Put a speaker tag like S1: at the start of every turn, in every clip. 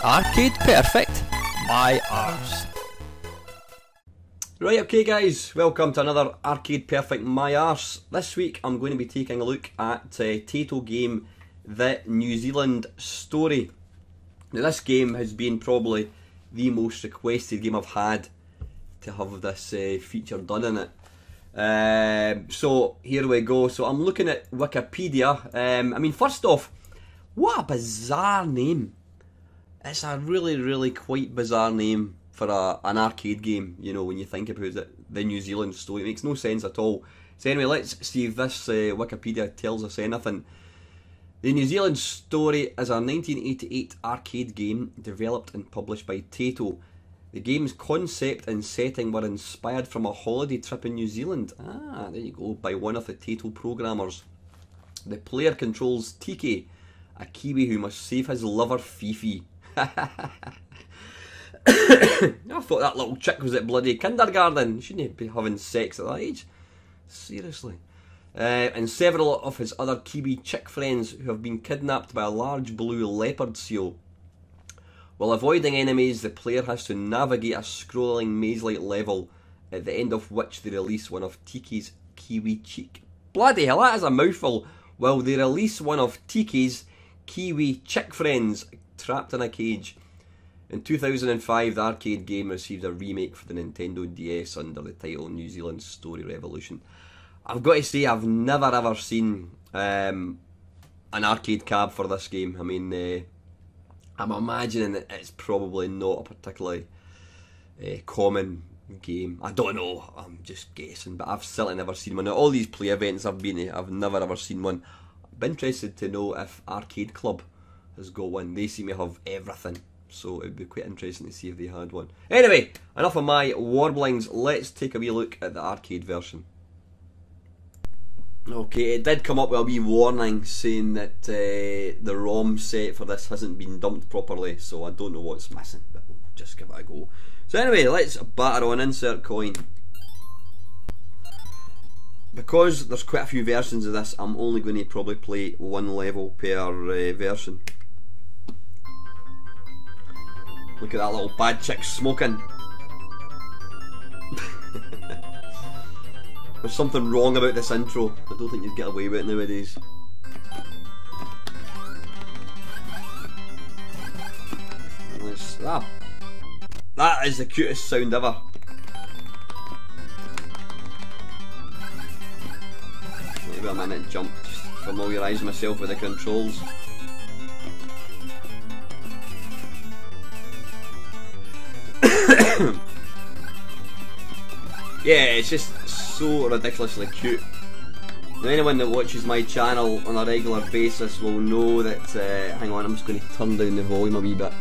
S1: Arcade Perfect by Arse.
S2: Right, okay guys, welcome to another Arcade Perfect My Arse. This week I'm going to be taking a look at Tait game, The New Zealand Story. Now this game has been probably the most requested game I've had to have this feature done in it. So here we go. So I'm looking at Wikipedia. I mean, first off, what a bizarre name. It's a really quite bizarre name for an arcade game, you know, when you think about it. The New Zealand Story. It makes no sense at all. So anyway, let's see if this Wikipedia tells us anything. The New Zealand Story is a 1988 arcade game developed and published by Tait. The game's concept and setting were inspired from a holiday trip in New Zealand. Ah, there you go, by one of the Tait programmers. The player controls Tait, a Kiwi who must save his lover Fifi. I thought that little chick was at bloody kindergarten. Shouldn't he be having sex at that age? Seriously. And several of his other Kiwi chick friends who have been kidnapped by a large blue leopard seal. While avoiding enemies, the player has to navigate a scrolling maze-like level, at the end of which they release one of Tait's Kiwi chick. Bloody hell, that is a mouthful. While they release one of Tait's Kiwi chick friends trapped in a cage. In 2005, the arcade game received a remake for the Nintendo DS under the title New Zealand Story Revolution. I've got to say, I've never ever seen an arcade cab for this game. I mean, I'm imagining that it's probably not a particularly common game. I don't know, I'm just guessing, but I've certainly never seen one. Now, all these play events I've been to, I've never ever seen one. I'm interested to know if Arcade Club has got one. They seem to have everything, so it would be quite interesting to see if they had one. Anyway, enough of my warblings, let's take a wee look at the arcade version. Okay, it did come up with a wee warning saying that the ROM set for this hasn't been dumped properly, so I don't know what's missing, but we'll just give it a go. So anyway, let's batter on, insert coin. Because there's quite a few versions of this, I'm only going to probably play one level per version. Look at that little bad chick smoking. There's something wrong about this intro. I don't think you'd get away with it nowadays. That is the cutest sound ever. Maybe a minute jump, just familiarise myself with the controls. Yeah, it's just so ridiculously cute. Now, anyone that watches my channel on a regular basis will know that, hang on, I'm just going to turn down the volume a wee bit.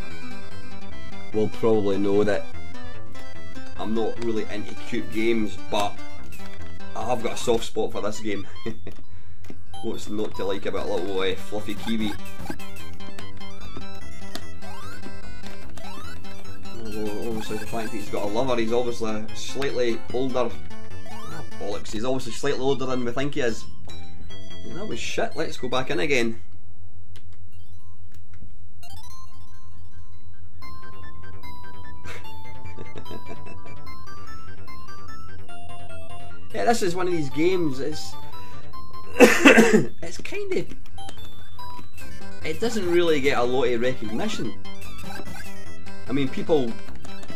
S2: Will probably know that I'm not really into cute games, but I have got a soft spot for this game. What's not to like about a little fluffy Kiwi? Obviously the fact that he's got a lover, he's obviously slightly older. Oh, bollocks, he's obviously slightly older than we think he is. Yeah, that was shit, let's go back in again. Yeah, this is one of these games, it's it's kind of, it doesn't really get a lot of recognition. I mean, people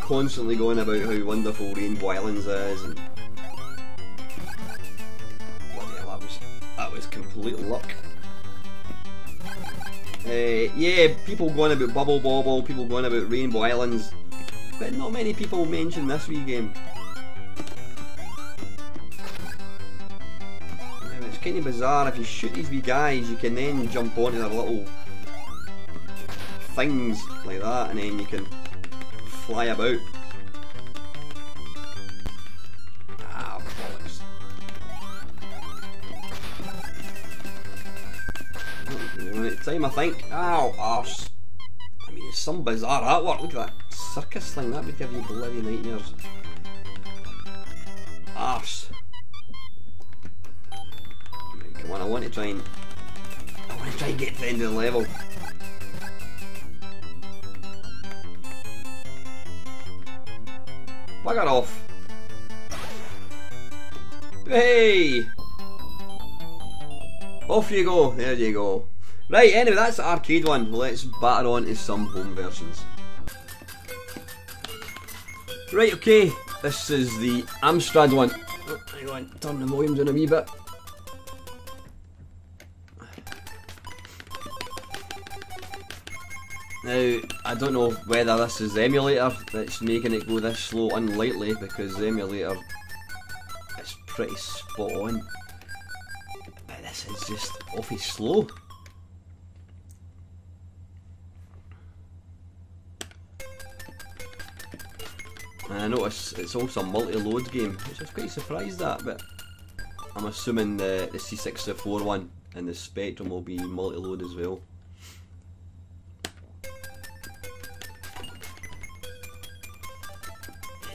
S2: constantly going about how wonderful Rainbow Islands is, and bloody hell, that was complete luck. Yeah, people going about Bubble Bobble, people going about Rainbow Islands, but not many people mention this wee game. It's kind of bizarre. If you shoot these wee guys, you can then jump onto their little things like that, and then you can fly about. Ah, bollocks. At the time I think, ow, arse. I mean, it's some bizarre artwork. Look at that circus thing, that would give you bloody nightmares. Arse. Right, come on, I want to try and get to the end of the level. Bugger off. Hey! Off you go, there you go. Right, anyway, that's the arcade one. Let's batter on to some home versions. Right, okay, this is the Amstrad one. Oh, hang on, turn the volume down a wee bit. Now, I don't know whether this is the emulator that's making it go this slow, unlikely, because the emulator is pretty spot on. But this is just awfully slow. And I notice it's also a multi-load game, which I was quite surprised at, but I'm assuming the C64 one and the Spectrum will be multi-load as well.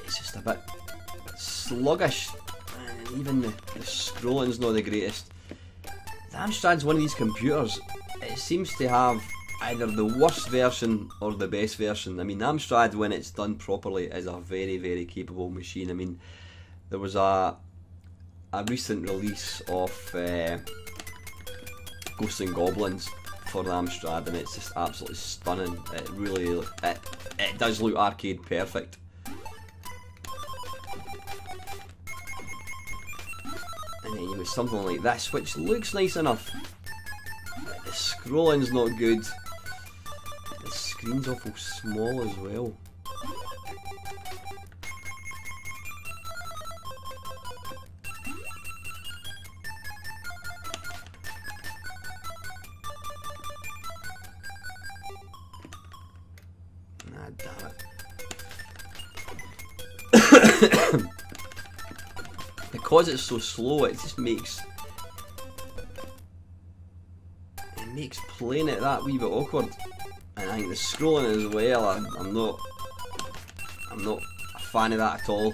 S2: It's just a bit sluggish, and even the scrolling's not the greatest. The Amstrad's one of these computers, it seems to have either the worst version or the best version. I mean, Amstrad, when it's done properly, is a very, very capable machine. I mean, there was a recent release of Ghosts and Goblins for the Amstrad, and it's just absolutely stunning. It really, it does look arcade perfect. And then you got something like this, which looks nice enough. The scrolling's not good. The screen's awful small as well. Ah, damn it. Because it's so slow, it just makes playing it that wee bit awkward. And I think the scrolling as well, I'm not a fan of that at all.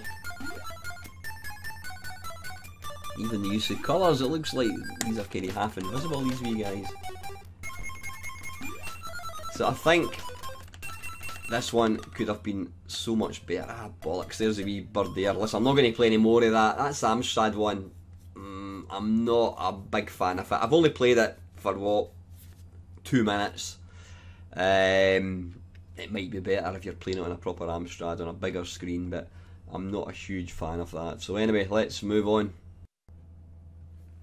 S2: Even the use of colours, it looks like these are kind of half invisible, these wee guys. So I think this one could have been so much better. Ah, bollocks, there's a wee bird there. Listen, I'm not going to play any more of that. That's the Amstrad one. I'm not a big fan of it. I've only played it for, what, 2 minutes. It might be better if you're playing it on a proper Amstrad on a bigger screen, but I'm not a huge fan of that. So anyway, let's move on.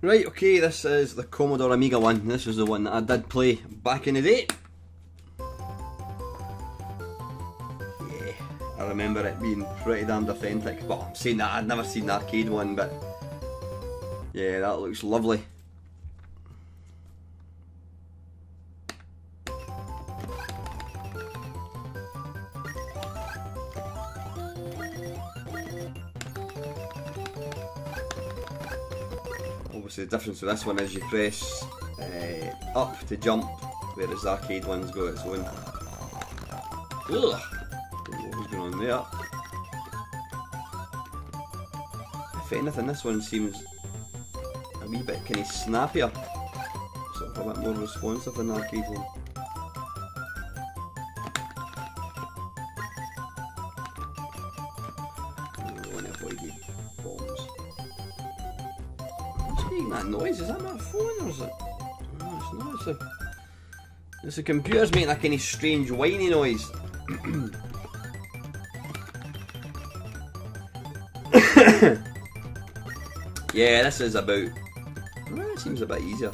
S2: Right, okay, this is the Commodore Amiga one. This was the one that I did play back in the day. Yeah, I remember it being pretty damned authentic. Well, I'm saying that, I'd never seen the arcade one, but yeah, that looks lovely. Obviously the difference with this one is you press up to jump, whereas the arcade one's got its own. Ugh! Don't know what was going on there. If anything, this one seems a wee bit kind of snappier, sort of a bit more responsive than the arcade one. I want to avoid the bombs. What's making that noise? Is that my phone or is it? No, it's not. It's the computer's making a kind of strange whiny noise. Yeah, this is about. Well, it seems a bit easier.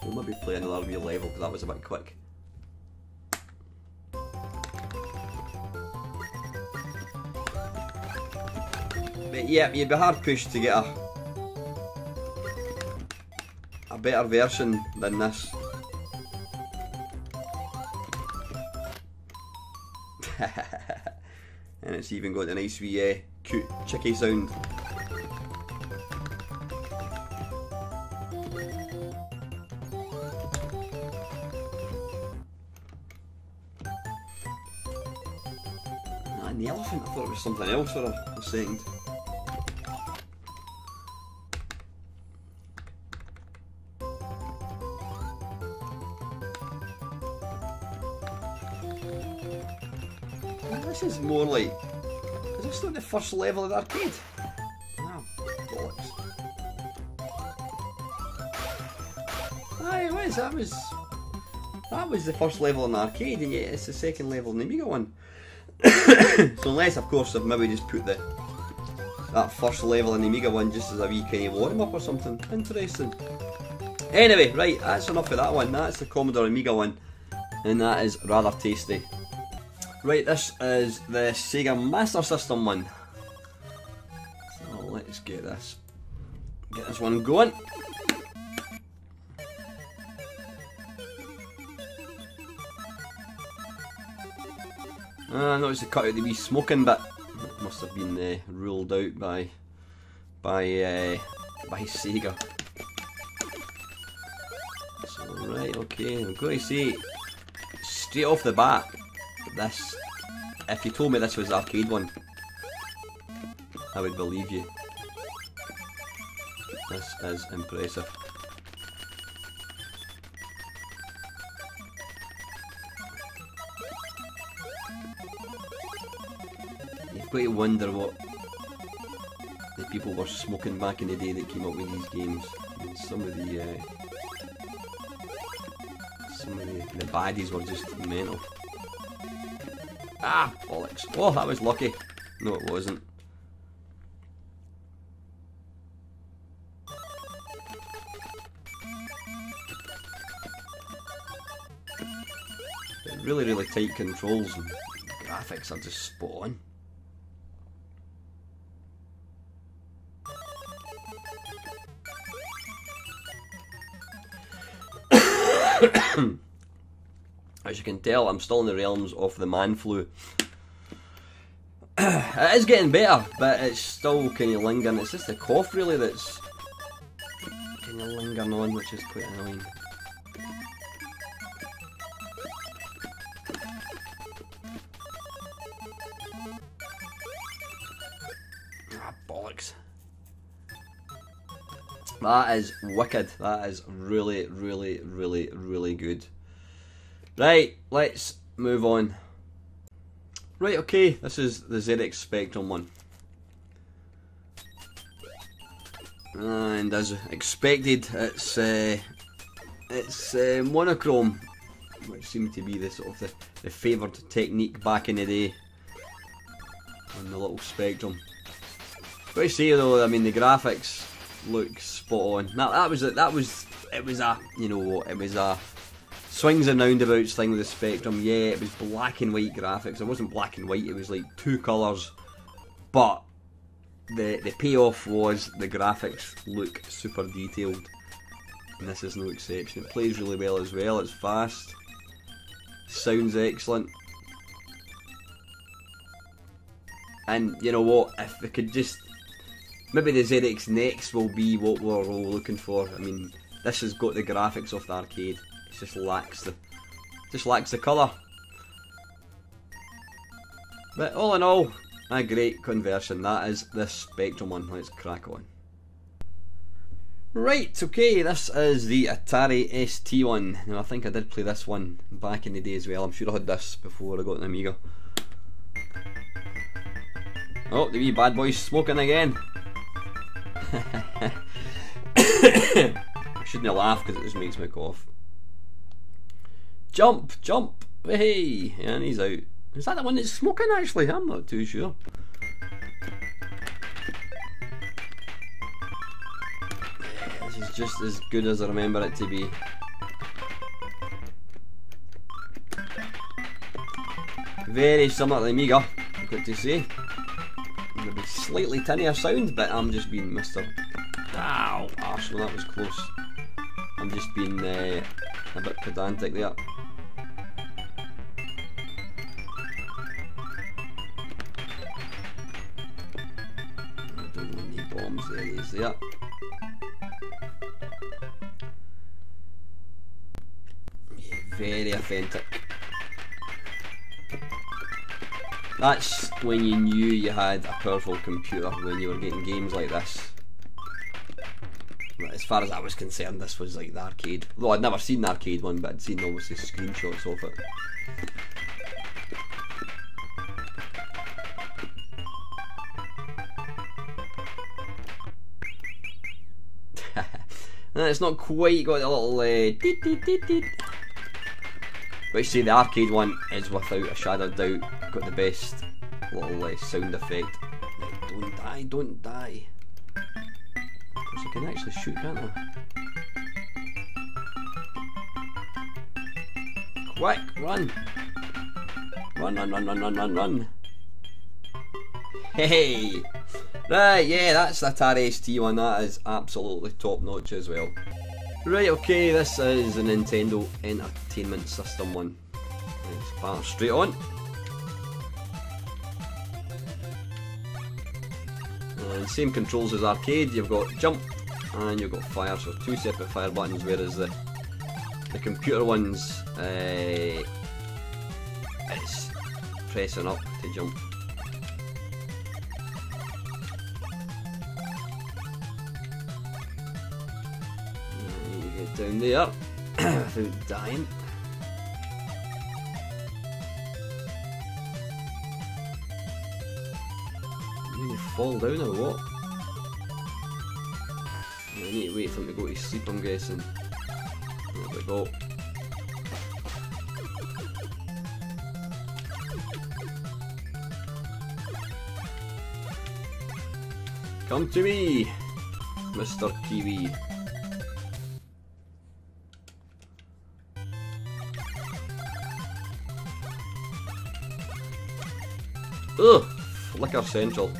S2: We'll maybe play another real level because that was a bit quick. But yeah, you'd be hard pushed to get a better version than this. And it's even got a nice wee cute chicky sound. And the elephant, I thought it was something else for a second. This is more like, is It's not the first level of the arcade. Ah, bollocks. Aye, it was. That was the first level in the arcade, and yet it's the second level in the Amiga one. So unless, of course, I've maybe just put that first level in the Amiga one just as a wee kind of warm-up or something. Interesting. Anyway, right, that's enough of that one. That's the Commodore Amiga one, and that is rather tasty. Right, this is the Sega Master System one. So let's get this one going. I noticed they cut out the wee smoking bit. It must have been ruled out by Sega. So right, okay, I'm going to say straight off the bat, this. If you told me this was the arcade one, I would believe you. This is impressive. You've got to wonder what the people were smoking back in the day that came up with these games. I mean, some of the baddies were just mental. Ah, bollocks. Oh, that was lucky. No, it wasn't. Really, really tight controls and graphics are just spot on. As you can tell, I'm still in the realms of the man flu. It is getting better, but it's still kind of lingering. It's just the cough really that's kind of lingering on, which is quite annoying. Ah, bollocks. That is wicked. That is really, really, really, really good. Right, let's move on. Right, okay, this is the ZX Spectrum one. And as expected, it's monochrome, which seemed to be the sort of the favoured technique back in the day on the little Spectrum. Got to say though, I mean the graphics look spot on. Now it was a swings and roundabouts thing with the Spectrum. Yeah, it was black and white graphics. It wasn't black and white, it was like two colours. But the payoff was the graphics look super detailed. And this is no exception. It plays really well as well, it's fast. Sounds excellent. And you know what, if we could just... Maybe the ZX Next will be what we're all looking for. I mean, this has got the graphics of the arcade. It just lacks the colour. But all in all, a great conversion. That is the Spectrum one. Let's crack on. Right, okay, this is the Atari ST one. Now I think I did play this one back in the day as well. I'm sure I had this before I got an Amiga. Oh, the wee bad boy's smoking again. I shouldn't laugh because it just makes me cough. Jump, jump, hey, and he's out. Is that the one that's smoking actually? I'm not too sure. This is just as good as I remember it to be. Very similar to the Amiga, I've got to say. Maybe slightly tinnier sound, but I'm just being Mr. Ow, Arse, well that was close. I'm just being a bit pedantic there. I don't want any bombs, there he is there. Yeah, very authentic. That's when you knew you had a powerful computer, when you were getting games like this. As far as I was concerned, this was like the arcade. Though I'd never seen the arcade one, but I'd seen obviously screenshots of it. And it's not quite got a little teet teet teet teet. But you see, the arcade one is without a shadow of doubt got the best little sound effect. Don't die, don't die. Of course, I can actually shoot, can't I? Quick, run! Run, run, run, run, run, run, run! Hey! Right, yeah, that's the Atari ST one. That is absolutely top notch as well. Right, okay, this is the Nintendo Entertainment System one. Let's fire straight on. And same controls as arcade. You've got jump and you've got fire, so two separate fire buttons, whereas the computer ones it's pressing up to jump. And you get down there without dying. You fall down or what? I need to wait for him to go to sleep, I'm guessing. There we go. Come to me, Mr. Kiwi. Ugh! Flicker Central.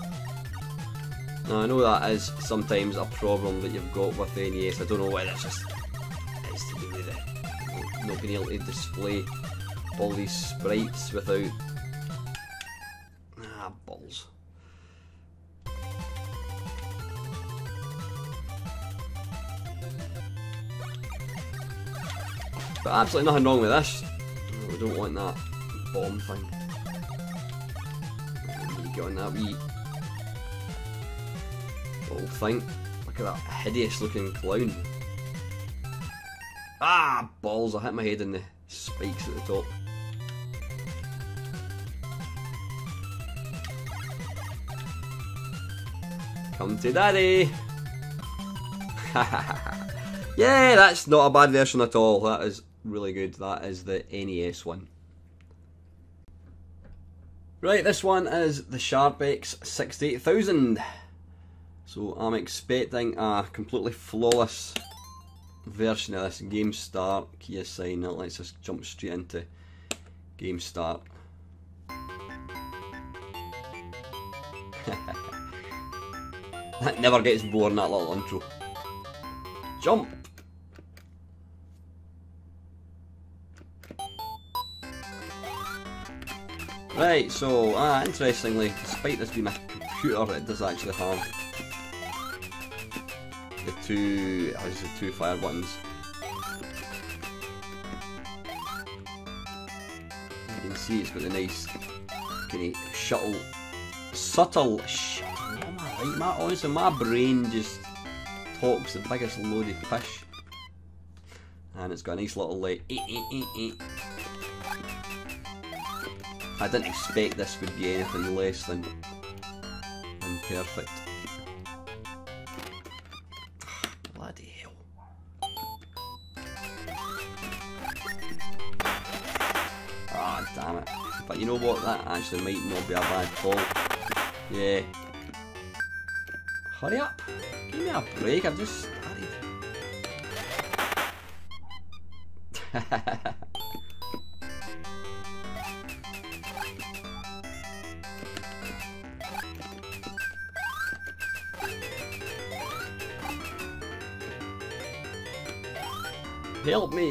S2: Now I know that is sometimes a problem that you've got with the NES. I don't know whether it's just it's to do with it not being able to display all these sprites without balls. But absolutely nothing wrong with this. No, we don't want that bomb thing. Get on that wee little thing. Look at that hideous looking clown. Ah, balls! I hit my head in the spikes at the top. Come to daddy! Yeah, that's not a bad version at all. That is really good. That is the NES one. Right, this one is the SharpX 68000. So I'm expecting a completely flawless version of this. Game start, key assign. That lets us jump straight into game start. That never gets boring, that little intro. Jump! Right, so, interestingly, despite this being a computer, it does actually have the two fire buttons. You can see it's got the nice kind of subtle. Am I right? Honestly, my brain just talks the biggest load of pish, and it's got a nice little I didn't expect this would be anything less than perfect. Bloody hell. Ah, damn it. But you know what? That actually might not be a bad call. Yeah. Hurry up. Give me a break. I've just started. Help me!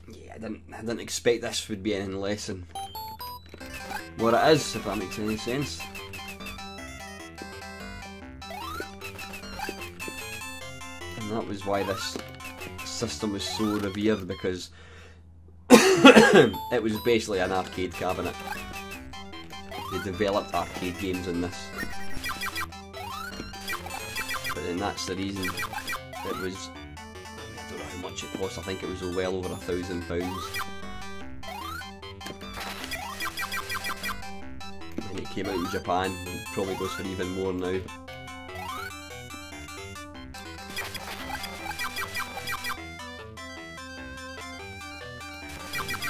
S2: Yeah, I didn't expect this would be anything less than what it is, if that makes any sense. And that was why this system was so revered, because it was basically an arcade cabinet. They developed arcade games in this. And that's the reason it was, I don't know how much it cost, I think it was well over £1,000. And it came out in Japan. It probably goes for even more now.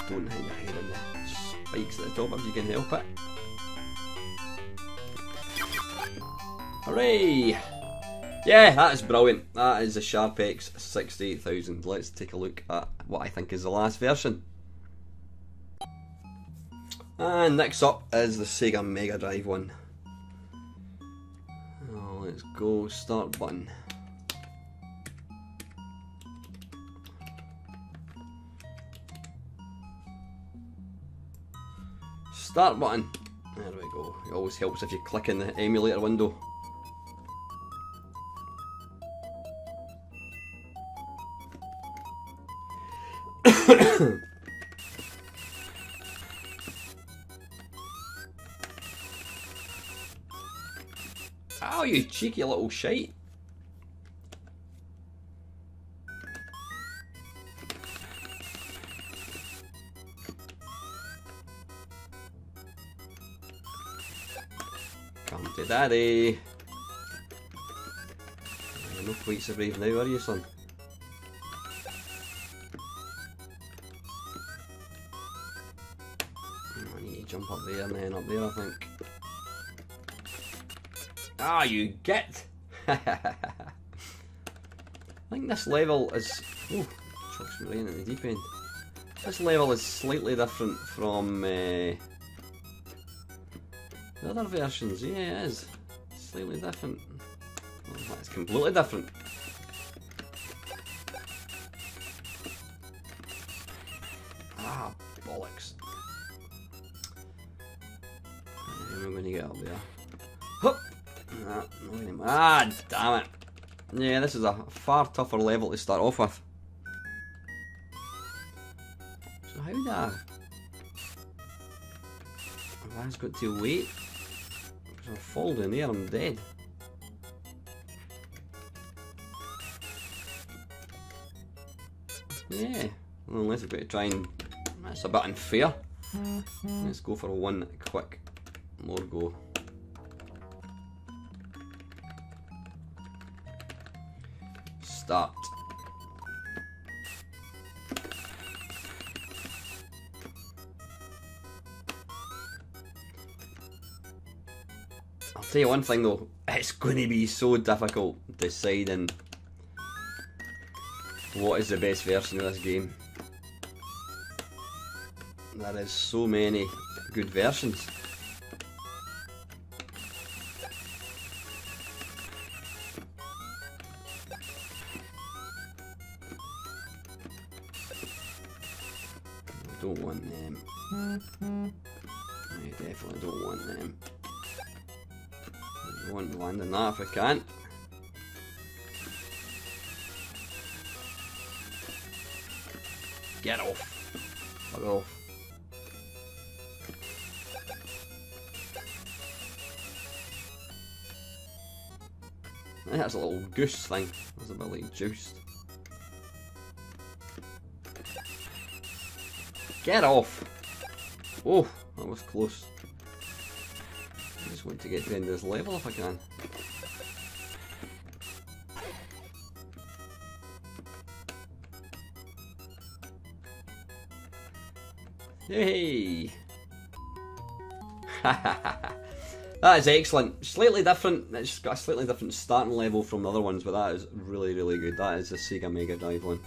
S2: Don't hit your head on the spikes at the top if you can help it. Hooray! Yeah, that is brilliant. That is the Sharpex 68,000. Let's take a look at what I think is the last version. And next up is the Sega Mega Drive one. Oh, let's go, start button. Start button. There we go. It always helps if you click in the emulator window. Oh, you cheeky little shite. Come to daddy. You're no quite so brave now, are you, son? I need to jump up there and then up there, I think. Ah, you get! I think this level is... Oh, chucks me right into the deep end. This level is slightly different from the other versions. Yeah, it is. Slightly different. Well, it's completely different. Ah, bollocks. How am I going to get up there? Hup! Ah, damn it. Yeah, this is a far tougher level to start off with. So how do I... Have I just got to wait? Because if I fall down there, I'm dead. Yeah, well, unless I've got to try and... That's a bit unfair. Let's go for one quick more go. Start. I'll tell you one thing though, it's going to be so difficult deciding what is the best version of this game. There is so many good versions. Don't want them. I definitely don't want them. I want to land on that if I can. Get off. Fuck off. I think that's a little goose thing. That's a bit like juiced. Get off! Oh, that was close. I just want to get to the end of this level if I can. Yay! That is excellent. Slightly different. It's got a slightly different starting level from the other ones, but that is really, really good. That is the Sega Mega Drive one.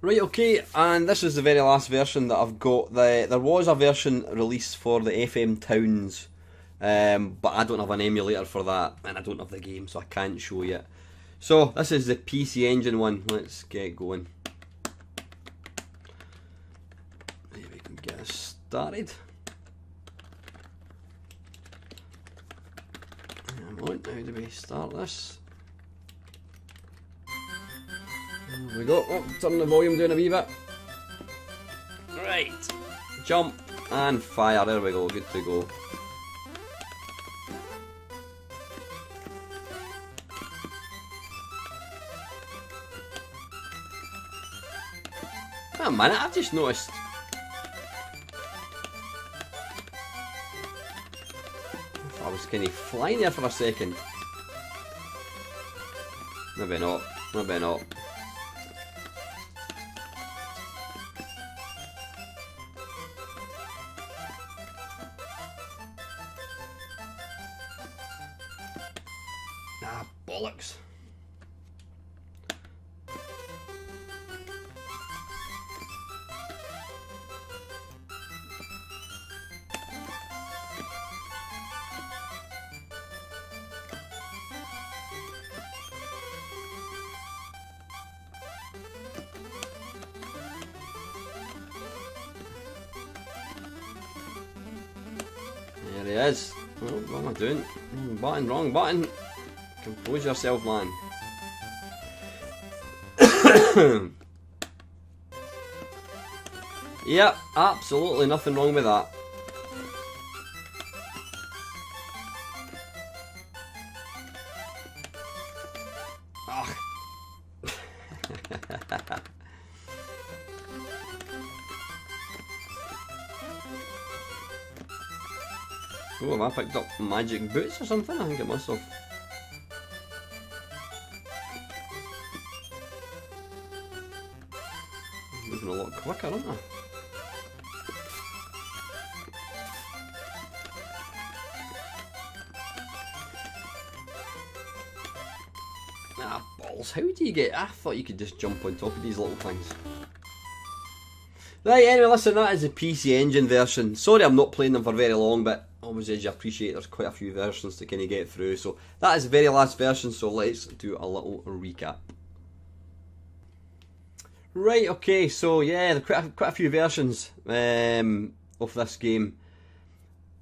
S2: Right, okay, and this is the very last version that I've got. There was a version released for the FM Towns, but I don't have an emulator for that, and I don't have the game, so I can't show you it. So, this is the PC Engine one. Let's get going. Maybe we can get us started. How do we start this? There we go. Oh, turn the volume down a wee bit. Right. Jump and fire. There we go. Good to go. Wait a minute, I've just noticed. just kind of flying there for a second. Maybe not. Maybe not. Ah, bollocks. There he is. Oh, what am I doing? Button, wrong button. Compose yourself, man. Yep, absolutely nothing wrong with that. Ugh. Oh, have I picked up magic boots or something? I think it must have. Moving a lot quicker, aren't I? Ah, balls. How do you get... I thought you could just jump on top of these little things. Right, anyway, listen, that is the PC Engine version. Sorry I'm not playing them for very long, but obviously as you appreciate there's quite a few versions to kind of get through. So that is the very last version, so let's do a little recap. Right, okay, so yeah, there are quite a few versions of this game.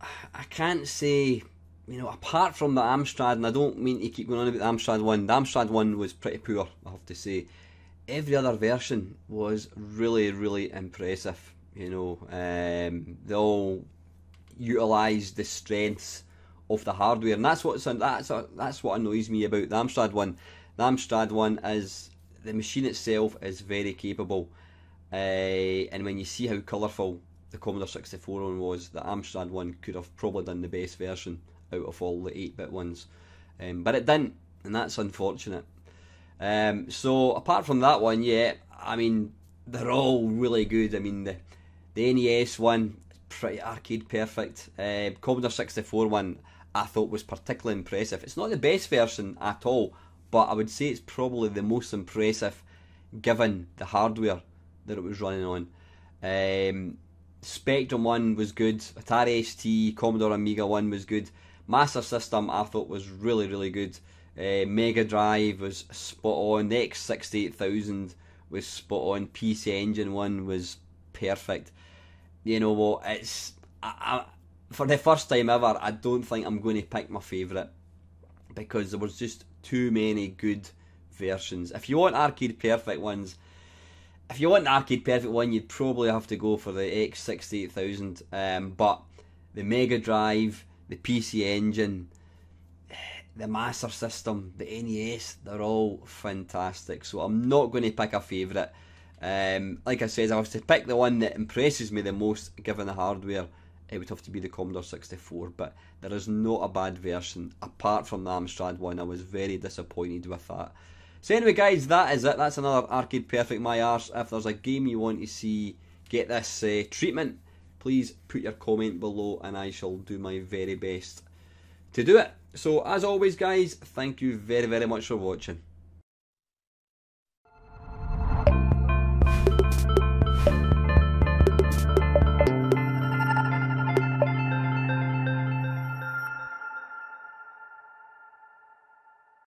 S2: I can't say, you know, apart from the Amstrad, and I don't mean to keep going on about the Amstrad one. The Amstrad one was pretty poor, I have to say. Every other version was really, really impressive. You know, they all utilised the strengths of the hardware, and that's what annoys me about the Amstrad one. The Amstrad one is, the machine itself is very capable, and when you see how colourful the Commodore 64 one was, the Amstrad one could have probably done the best version out of all the 8-bit ones, but it didn't, and that's unfortunate. So apart from that one, yeah, I mean, they're all really good. I mean, the NES one, pretty arcade perfect. Commodore 64 one, I thought was particularly impressive. It's not the best version at all, but I would say it's probably the most impressive given the hardware that it was running on. Spectrum one was good. Atari ST, Commodore Amiga one was good. Master System I thought was really, really good. Mega Drive was spot on. The X68000 was spot on. PC Engine one was perfect. You know what? It's for the first time ever, I don't think I'm going to pick my favourite because there was just too many good versions. If you want arcade perfect ones, if you want the arcade perfect one, you'd probably have to go for the X68000. But the Mega Drive, the PC Engine, the Master System, the NES, they're all fantastic. So I'm not going to pick a favourite. Like I said, if I was to pick the one that impresses me the most, given the hardware, it would have to be the Commodore 64. But there is not a bad version, apart from the Amstrad one. I was very disappointed with that. So anyway, guys, that is it. That's another Arcade Perfect My Arse. If there's a game you want to see get this treatment, please put your comment below and I shall do my very best to do it. So as always, guys, thank you very, very much for watching.